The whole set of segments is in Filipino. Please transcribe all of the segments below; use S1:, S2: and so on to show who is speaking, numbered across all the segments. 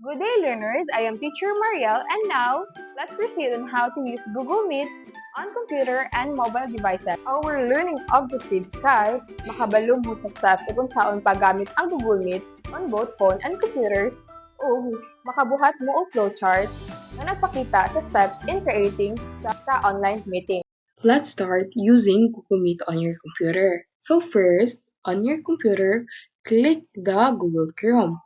S1: Good day, learners. I am Teacher Mariel, and now let's proceed on how to use Google Meet on computer and mobile devices. Our learning objectives kay makabalo mo sa steps kung saan paggamit ang Google Meet on both phone and computers o makabuhat mo og flowchart na nagpakita sa steps in creating sa online meeting.
S2: Let's start using Google Meet on your computer. So first, on your computer, click the Google Chrome.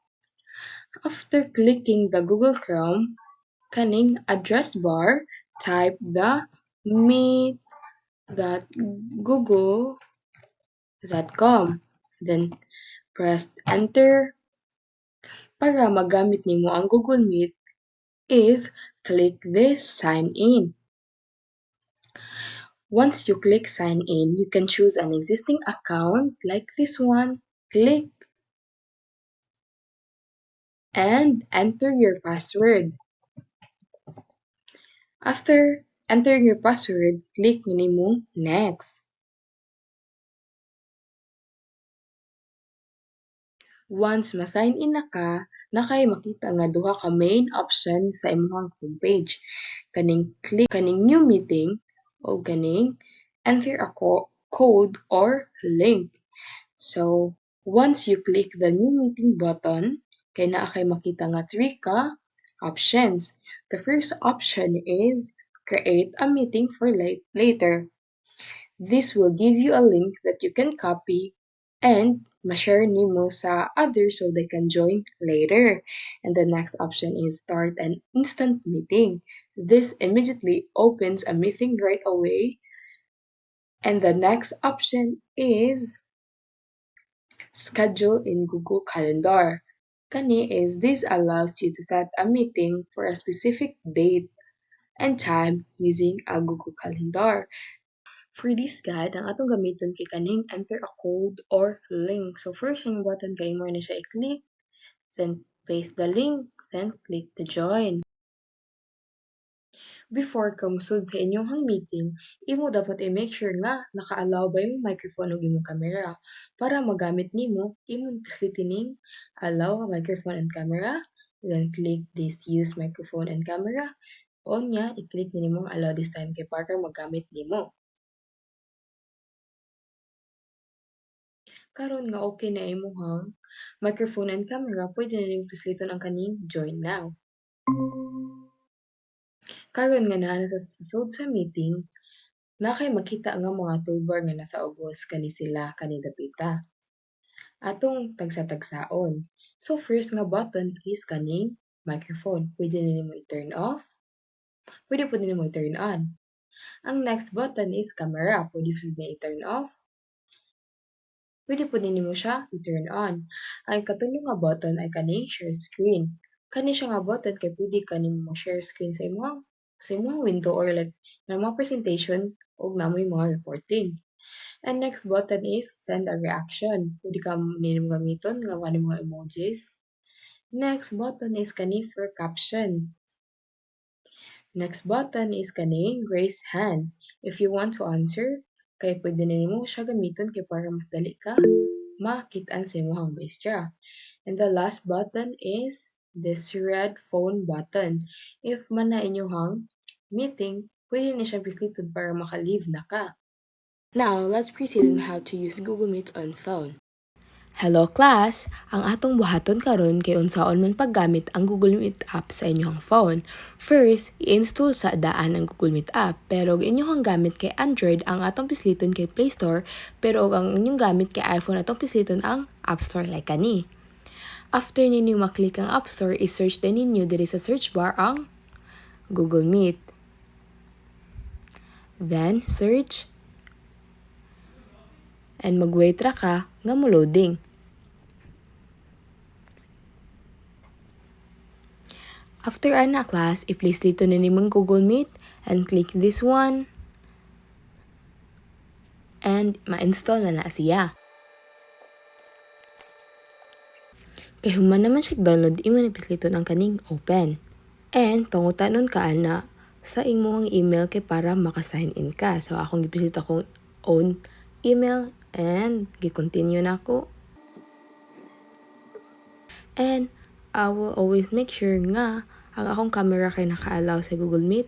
S2: After clicking the Google Chrome, kaning address bar, type the meet.google.com. Then press enter. Para magamit nimo ang Google Meet is click this sign in. Once you click sign in, you can choose an existing account like this one. Click and enter your password. After entering your password, click nimo next. Once ma-sign in na ka, nakay makita nga duha ka main option sa imong homepage. Kaning click kaning new meeting o kaning enter a code or link. So, once you click the new meeting button, kay naa kay makita nga 3 ka options. The first option is create a meeting for later. This will give you a link that you can copy and ma-share nimo sa others so they can join later. And the next option is start an instant meeting. This immediately opens a meeting right away. And the next option is schedule in Google Calendar. Kani is this allows you to set a meeting for a specific date and time using a Google Calendar. For this guide, ang atong gamiton kay kaning enter a code or link. So first yung button kay mo na siya i-click, then paste the link, then click the join. Before ka musud sa inyong meeting, imo dapat i-make sure nga naka-allow ba yung microphone o imong camera. Para magamit nimo, imong pislitin allow microphone and camera, then click this use microphone and camera. O nya, i-click nimo allow this time kay para magamit nimo. Karon nga okay na imong microphone and camera, pwede na nimo pisliton ang kaning join now. Karon nga naa sa susod sa meeting, nakay makita nga mga toolbar nga nasa ubos kani sila kani dapita. Atong tagsa-tagsaon. So first nga button is kaning microphone. Pwede na nimo i-turn off. Pwede po nimo i-turn on. Ang next button is camera. Pwede po na i-turn off. Pwede po nimo siya i-turn on. Ang katulong nga button ay kaning share screen. Kani siya nga button kay pwede ka nimo share screen sa imong window or like na mga presentation o namoy mga reporting. And next button is send a reaction. Pwede ka nimo gamiton nga wala mga emojis. Next button is kani for caption. Next button is kani raise hand. If you want to answer, kay pwede na nimo siya gamiton kay para mas dali ka makit-an sa imong maestra. And the last button is this red phone button. If man na inyong meeting, pwede na siya pisliton para maka-leave na ka. Now, let's proceed on how to use Google Meet on phone. Hello class! Ang atong buhaton karon kay unsaon man paggamit ang Google Meet app sa inyong phone. First, i-install sa daan ang Google Meet app. Pero og inyong gamit kay Android, ang atong pisliton kay Play Store. Pero og ang inyong gamit kay iPhone, atong pisliton ang App Store like kani. After ninyo maklik ang App Store, i-search din ninyo diri sa search bar ang Google Meet. Then, search. And mag-wait ra ka nga mo loading. After ana class, i-place dito na nimong Google Meet and click this one. And ma-install na siya. Kay human naman siya download, imo na pisliton ang kaning open. And pangutanon ka ana sa imong email kay para maka-sign in ka. So akong gipisit akong own email and gi-continue na ako. And I will always make sure nga ang akong camera kay naka-allow sa Google Meet.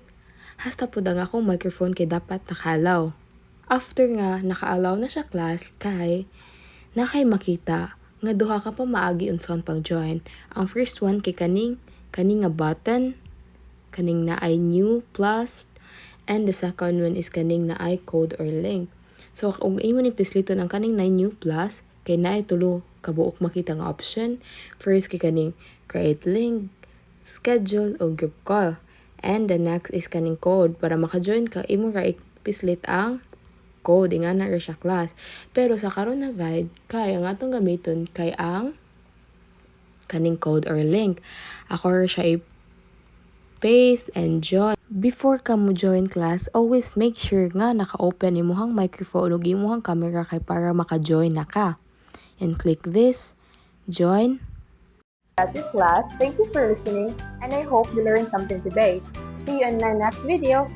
S2: Hasta po ang akong microphone kay dapat naka-allow. After nga naka-allow na siya class kay nakay makita nga duha ka pa maagi unsaon pag-join. Ang first one kay kaning nga button, kaning na ay new plus, and the second one is kaning na ay code or link. So kung imo ni pisliton ang kaning na new plus, kay naay tulo kabuok makita nga option. First kay kaning create link, schedule o group call. And the next is kaning code para maka-join ka imo ra pislit ang code nga na siya class. Pero sa karon na guide kay ang atong gamiton kay ang kaning code or link. Ako siya paste and join. Before ka mo join class, always make sure nga naka-open imuhang microphone ug imuhang camera kay para maka-join na ka. And click this, join.
S1: That's it, class. Thank you for listening, and I hope you learned something today. See you in my next video.